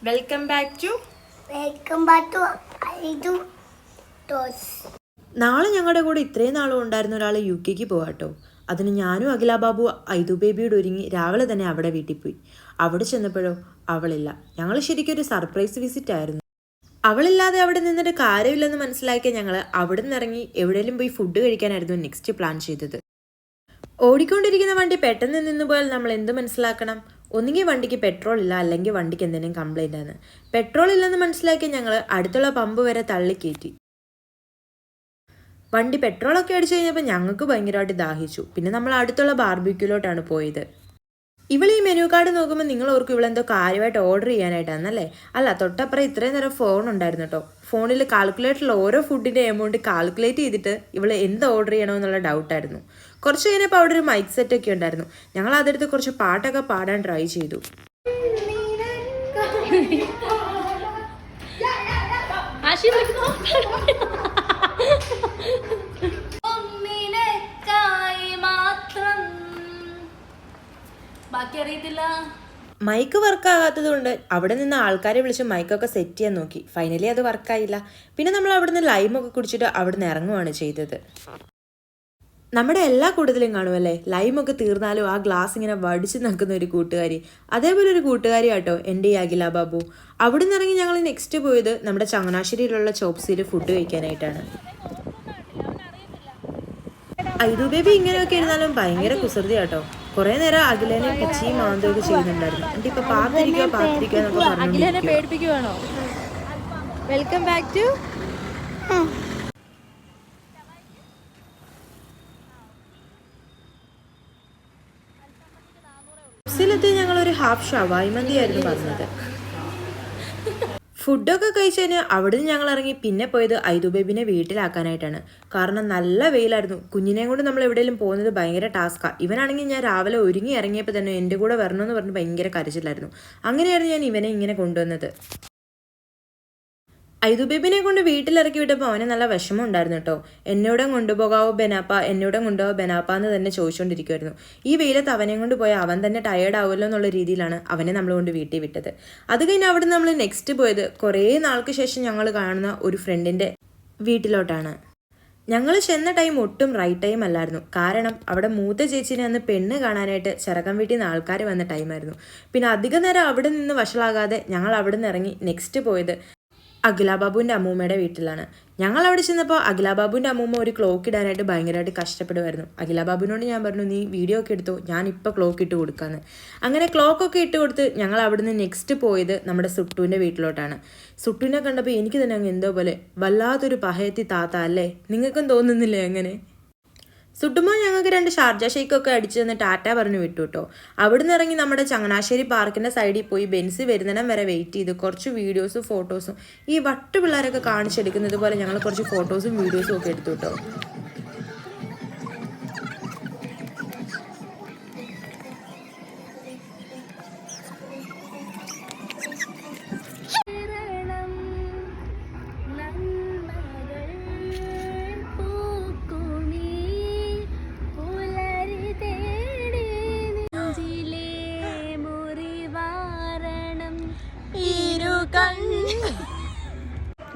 Welcome back to ഐദു ടോസ്. നാളെ ഞങ്ങളുടെ കൂടെ ഇത്രയും നാളും ഉണ്ടായിരുന്ന ഒരാൾ UK പോവാട്ടോ. അതിന് ഞാനും അഖില ബാബു ഐദു ബേബിയോട് ഒരുങ്ങി രാവിലെ തന്നെ അവിടെ വീട്ടിൽ പോയി. അവിടെ ചെന്നപ്പോഴോ അവളില്ല. ഞങ്ങൾ ശരിക്കും ഒരു സർപ്രൈസ് വിസിറ്റ് ആയിരുന്നു. അവളില്ലാതെ അവിടെ നിന്നിട്ട് കാര്യമില്ലെന്ന് മനസ്സിലാക്കിയ ഞങ്ങൾ അവിടെ നിന്ന് ഇറങ്ങി എവിടെയെങ്കിലും പോയി ഫുഡ് കഴിക്കാനായിരുന്നു നെക്സ്റ്റ് പ്ലാൻ ചെയ്തത്. ഓടിക്കൊണ്ടിരിക്കുന്ന വണ്ടി പെട്ടെന്ന് നിന്ന് പോയാൽ നമ്മൾ എന്ത് മനസ്സിലാക്കണം? ഒന്നുകിൽ വണ്ടിക്ക് പെട്രോൾ ഇല്ല, അല്ലെങ്കിൽ വണ്ടിക്ക് എന്തെങ്കിലും കംപ്ലൈൻ്റ് ആണ്. പെട്രോൾ ഇല്ലെന്ന് മനസ്സിലാക്കി ഞങ്ങൾ അടുത്തുള്ള പമ്പ് വരെ തള്ളിക്കയറ്റി. വണ്ടി പെട്രോളൊക്കെ അടിച്ചു കഴിഞ്ഞപ്പോൾ ഞങ്ങൾക്ക് ഭയങ്കരമായിട്ട് ദാഹിച്ചു. പിന്നെ നമ്മൾ അടുത്തുള്ള ബാർബിക്യൂലോട്ടാണ് പോയത്. ഇവൾ ഈ മെനു കാർഡ് നോക്കുമ്പോൾ നിങ്ങൾ ഓർക്കും ഇവളെന്തോ കാര്യമായിട്ട് ഓർഡർ ചെയ്യാനായിട്ടാണെന്നല്ലേ? അല്ല, തൊട്ടപ്പുറം ഇത്രയും നേരം ഫോൺ ഉണ്ടായിരുന്നു കേട്ടോ. ഫോണിൽ കാൽക്കുലേറ്ററിൽ ഓരോ ഫുഡിൻ്റെ എമൗണ്ട് കാൽക്കുലേറ്റ് ചെയ്തിട്ട് ഇവൾ എന്ത് ഓർഡർ ചെയ്യണമെന്നുള്ള ഡൗട്ടായിരുന്നു. കുറച്ച് കഴിഞ്ഞപ്പോൾ അവിടെ ഒരു മൈക്ക് സെറ്റൊക്കെ ഉണ്ടായിരുന്നു. ഞങ്ങൾ അതെടുത്ത് കുറച്ച് പാട്ടൊക്കെ പാടാൻ ട്രൈ ചെയ്തു. മൈക്ക് വർക്കാകാത്തത് കൊണ്ട് അവിടെ നിന്ന് ആൾക്കാരെ വിളിച്ച് മൈക്കൊക്കെ സെറ്റ് ചെയ്യാൻ നോക്കി. ഫൈനലി അത് വർക്കായില്ല. പിന്നെ നമ്മൾ അവിടുന്ന് ലൈമൊക്കെ കുടിച്ചിട്ട് അവിടുന്ന് ഇറങ്ങുവാണ് ചെയ്തത്. നമ്മുടെ എല്ലാ കൂട്ടത്തിലും കാണുമല്ലേ, ലൈമൊക്കെ തീർന്നാലും ആ ഗ്ലാസ് ഇങ്ങനെ വടിച്ച് നിൽക്കുന്ന ഒരു കൂട്ടുകാരി. അതേപോലെ ഒരു കൂട്ടുകാരി ആട്ടോ എൻ്റെ ഈ അഖില ബാബു. അവിടെ നിന്ന് ഇറങ്ങി ഞങ്ങൾ നെക്സ്റ്റ് പോയത് നമ്മുടെ ചങ്ങനാശ്ശേരിയിലുള്ള ചോപ്സിയിൽ ഫുഡ് കഴിക്കാനായിട്ടാണ്. ഐദു ബേബി ഇങ്ങനെയൊക്കെ ഇരുന്നാലും ഭയങ്കര കുസൃതി കേട്ടോ. കുറെ നേരം അഖിലേനെ പിച്ചിയും മാന്തയൊക്കെ ചെയ്യുന്നുണ്ടായിരുന്നു. എന്നിട്ട് ഇപ്പൊ പാത്തിരിക്കുക എന്നൊക്കെ പറഞ്ഞു. വെൽക്കം ബാക്ക് ടു ഞങ്ങൾ ഒരു ഹാഫ് ഷവായി മന്തിയായിരുന്നു പറഞ്ഞത്. ഫുഡൊക്കെ കഴിച്ചതിന് അവിടുന്ന് ഞങ്ങൾ ഇറങ്ങി പിന്നെ പോയത് ഐദു ബേബിനെ വീട്ടിലാക്കാനായിട്ടാണ്. കാരണം നല്ല വെയിലായിരുന്നു. കുഞ്ഞിനെയും കൊണ്ട് നമ്മൾ എവിടെയെങ്കിലും പോകുന്നത് ഭയങ്കര ടാസ്ക്കാണ്. ഇവനാണെങ്കിൽ ഞാൻ രാവിലെ ഒരുങ്ങി ഇറങ്ങിയപ്പോൾ തന്നെ എൻ്റെ കൂടെ വരണമെന്ന് പറഞ്ഞ് ഭയങ്കര കരച്ചിലായിരുന്നു. അങ്ങനെയായിരുന്നു ഞാൻ ഇവനെ ഇങ്ങനെ കൊണ്ടുവന്നത്. ഐദു ബേബിനെ കൊണ്ട് വീട്ടിലിറക്കി വിട്ടപ്പോൾ അവന് നല്ല വിഷമം ഉണ്ടായിരുന്നു കേട്ടോ. എന്നോടും കൊണ്ടുപോകാവോ ബെനാപ്പ എന്ന് തന്നെ ചോദിച്ചുകൊണ്ടിരിക്കുമായിരുന്നു. ഈ വെയിലത്ത് അവനെ കൊണ്ട് പോയാൽ അവൻ തന്നെ ടയേർഡ് ആവുമല്ലോ എന്നുള്ള രീതിയിലാണ് അവനെ നമ്മൾ കൊണ്ട് വീട്ടിൽ വിട്ടത്. അത് കഴിഞ്ഞ് അവിടെ നമ്മൾ നെക്സ്റ്റ് പോയത് കുറേ നാൾക്ക് ശേഷം ഞങ്ങൾ കാണുന്ന ഒരു ഫ്രണ്ടിൻ്റെ വീട്ടിലോട്ടാണ്. ഞങ്ങൾ ചെന്ന ടൈം ഒട്ടും റൈറ്റ് ടൈം അല്ലായിരുന്നു. കാരണം അവിടെ മൂത്ത ചേച്ചിനെ അന്ന് പെണ്ണ് കാണാനായിട്ട് ചെറുക്കൻ വീട്ടിൽ നിന്ന് ആൾക്കാർ വന്ന ടൈമായിരുന്നു. പിന്നെ അധിക നേരം അവിടെ നിന്ന് വഷളാകാതെ ഞങ്ങൾ അവിടെ നിന്ന് ഇറങ്ങി നെക്സ്റ്റ് പോയത് അഖില ബാബുവിൻ്റെ അമ്മൂമ്മയുടെ വീട്ടിലാണ്. ഞങ്ങൾ അവിടെ ചെന്നപ്പോൾ അഖില ബാബുവിൻ്റെ അമ്മൂമ്മ ഒരു ക്ലോക്ക് ഇടാനായിട്ട് ഭയങ്കരമായിട്ട് കഷ്ടപ്പെടുമായിരുന്നു. അഖില ബാബുവിനോട് ഞാൻ പറഞ്ഞു, നീ വീഡിയോ ഒക്കെ എടുത്തോ, ഞാനിപ്പോൾ ക്ലോക്ക് ഇട്ട് കൊടുക്കാമെന്ന്. അങ്ങനെ ക്ലോക്കൊക്കെ ഇട്ട് കൊടുത്ത് ഞങ്ങൾ അവിടുന്ന് നെക്സ്റ്റ് പോയത് നമ്മുടെ സുട്ടുവിൻ്റെ വീട്ടിലോട്ടാണ്. സുട്ടുവിനെ കണ്ടപ്പോൾ എനിക്ക് തന്നെ അങ്ങ് എന്തോ പോലെ വല്ലാത്തൊരു പഹയത്തി താത്ത അല്ലേ? നിങ്ങൾക്കും തോന്നുന്നില്ലേ അങ്ങനെ? സുട്ടുമ്പോൾ ഞങ്ങൾക്ക് 2 ഷാർജ ഷേക്കൊക്കെ അടിച്ചു തന്ന് ടാറ്റ പറഞ്ഞു വിട്ടു കേട്ടോ. അവിടുന്ന് ഇറങ്ങി നമ്മുടെ ചങ്ങനാശ്ശേരി പാർക്കിൻ്റെ സൈഡിൽ പോയി ബെൻസ് വരുന്നിടം വരെ വെയിറ്റ് ചെയ്ത് കുറച്ച് വീഡിയോസും ഫോട്ടോസും ഈ വട്ടു പിള്ളേരൊക്കെ കാണിച്ചെടുക്കുന്നത് പോലെ ഞങ്ങൾ കുറച്ച് ഫോട്ടോസും വീഡിയോസും ഒക്കെ എടുത്തു കേട്ടോ.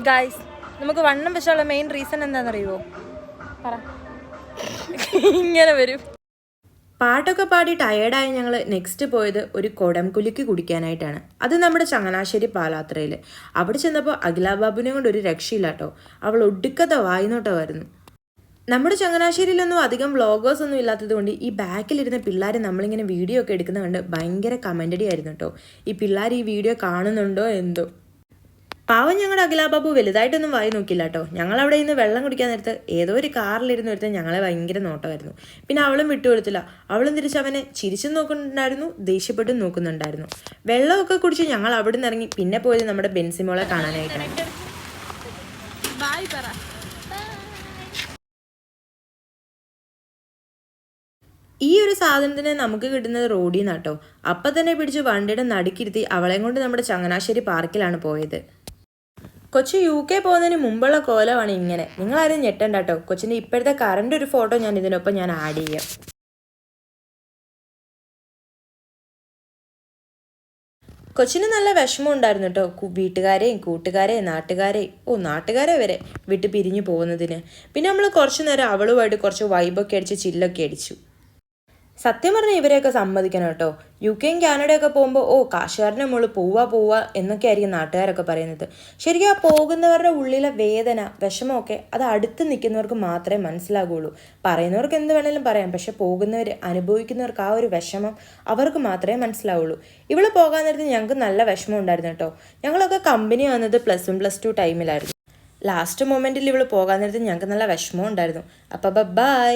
ഗൈസ്, നമുക്ക് വണ്ണം വെച്ചുള്ള മെയിൻ റീസൺ എന്താണെന്നറിയുമോ? പറ. ഇങ്ങനെ വരും. പാട്ടൊക്കെ പാടി ടയേർഡായ ഞങ്ങൾ നെക്സ്റ്റ് പോയത് ഒരു കുടംകുലുക്കി കുടിക്കാനായിട്ടാണ്. അത് നമ്മുടെ ചങ്ങനാശ്ശേരി പാലാത്രയിൽ. അവിടെ ചെന്നപ്പോൾ അഖില ബാബുവിനെ കൊണ്ട് ഒരു രക്ഷയില്ല കേട്ടോ. അവൾ ഒടുക്കത്തെ വായിനോട്ടമായിരുന്നു. നമ്മുടെ ചങ്ങനാശ്ശേരിയിലൊന്നും അധികം വ്ളോഗേഴ്സ് ഒന്നും ഇല്ലാത്തത് കൊണ്ട് ഈ ബാക്കിലിരുന്ന പിള്ളേർ നമ്മളിങ്ങനെ വീഡിയോ ഒക്കെ എടുക്കുന്നത് കണ്ട് ഭയങ്കര കമൻ്റഡി ആയിരുന്നു കേട്ടോ. ഈ പിള്ളേർ ഈ വീഡിയോ കാണുന്നുണ്ടോ എന്തോ. പാവം ഞങ്ങളുടെ അഖില ബാബു വലുതായിട്ടൊന്നും വായി നോക്കില്ല കേട്ടോ. ഞങ്ങളവിടെ ഇന്ന് വെള്ളം കുടിക്കാൻ നേരത്ത് ഏതോ ഒരു കാറിലിരുന്ന് ഒരുത്തൻ ഞങ്ങളെ ഭയങ്കര നോട്ടമായിരുന്നു. പിന്നെ അവളും വിട്ടുകൊടുത്തില്ല. അവളും തിരിച്ചവനെ ചിരിച്ചും നോക്കുന്നുണ്ടായിരുന്നു, ദേഷ്യപ്പെട്ടും നോക്കുന്നുണ്ടായിരുന്നു. വെള്ളമൊക്കെ കുടിച്ച് ഞങ്ങൾ അവിടെ നിന്ന് ഇറങ്ങി പിന്നെ പോയത് നമ്മുടെ ബെൻസിമോളെ കാണാനായിട്ടാണ്. ഈ ഒരു സാധനത്തിന് നമുക്ക് കിട്ടുന്നത് റോഡിൽ നിന്നാട്ടോ. അപ്പം തന്നെ പിടിച്ച് വണ്ടിയുടെ നടുക്കിരുത്തി അവളെയും കൊണ്ട് നമ്മുടെ ചങ്ങനാശ്ശേരി പാർക്കിലാണ് പോയത്. കൊച്ചു UK പോകുന്നതിന് മുമ്പുള്ള കോലമാണ് ഇങ്ങനെ. നിങ്ങളാരും ഞെട്ടണ്ട കേട്ടോ. കൊച്ചിൻ്റെ ഇപ്പോഴത്തെ കറണ്ട് ഒരു ഫോട്ടോ ഞാൻ ഇതിനൊപ്പം ആഡ് ചെയ്യാം. കൊച്ചിന് നല്ല വിഷമം ഉണ്ടായിരുന്നു കേട്ടോ, വീട്ടുകാരെയും കൂട്ടുകാരെയും നാട്ടുകാരെ വരെ വിട്ട് പിരിഞ്ഞു പോകുന്നതിന്. പിന്നെ നമ്മൾ കുറച്ചു നേരം അവളുമായിട്ട് കുറച്ച് വൈബൊക്കെ അടിച്ച് ചില്ലൊക്കെ അടിച്ചു. സത്യം പറഞ്ഞാൽ ഇവരെയൊക്കെ സമ്മതിക്കണം കേട്ടോ. UK കാനഡയൊക്കെ പോകുമ്പോൾ കാശുകാരൻ്റെ മോള് പോവുക എന്നൊക്കെ ആയിരിക്കും നാട്ടുകാരൊക്കെ പറയുന്നത്. ശരിക്കും ആ പോകുന്നവരുടെ ഉള്ളിലെ വേദന വിഷമമൊക്കെ അത് അടുത്ത് നിൽക്കുന്നവർക്ക് മാത്രമേ മനസ്സിലാകുള്ളൂ. പറയുന്നവർക്ക് എന്ത് വേണേലും പറയാം, പക്ഷെ പോകുന്നവർ അനുഭവിക്കുന്നവർക്ക് ആ ഒരു വിഷമം അവർക്ക് മാത്രമേ മനസ്സിലാവുള്ളൂ. ഇവള് പോകാൻ നേരത്ത് ഞങ്ങൾക്ക് നല്ല വിഷമം ഉണ്ടായിരുന്നു കേട്ടോ. ഞങ്ങളൊക്കെ കമ്പനി വന്നത് +1 +2 ടൈമിലായിരുന്നു. ലാസ്റ്റ് മൊമെൻറ്റിൽ ഇവള് പോകാൻ നേരത്ത് ഞങ്ങൾക്ക് നല്ല വിഷമം ഉണ്ടായിരുന്നു. അപ്പം ബൈ.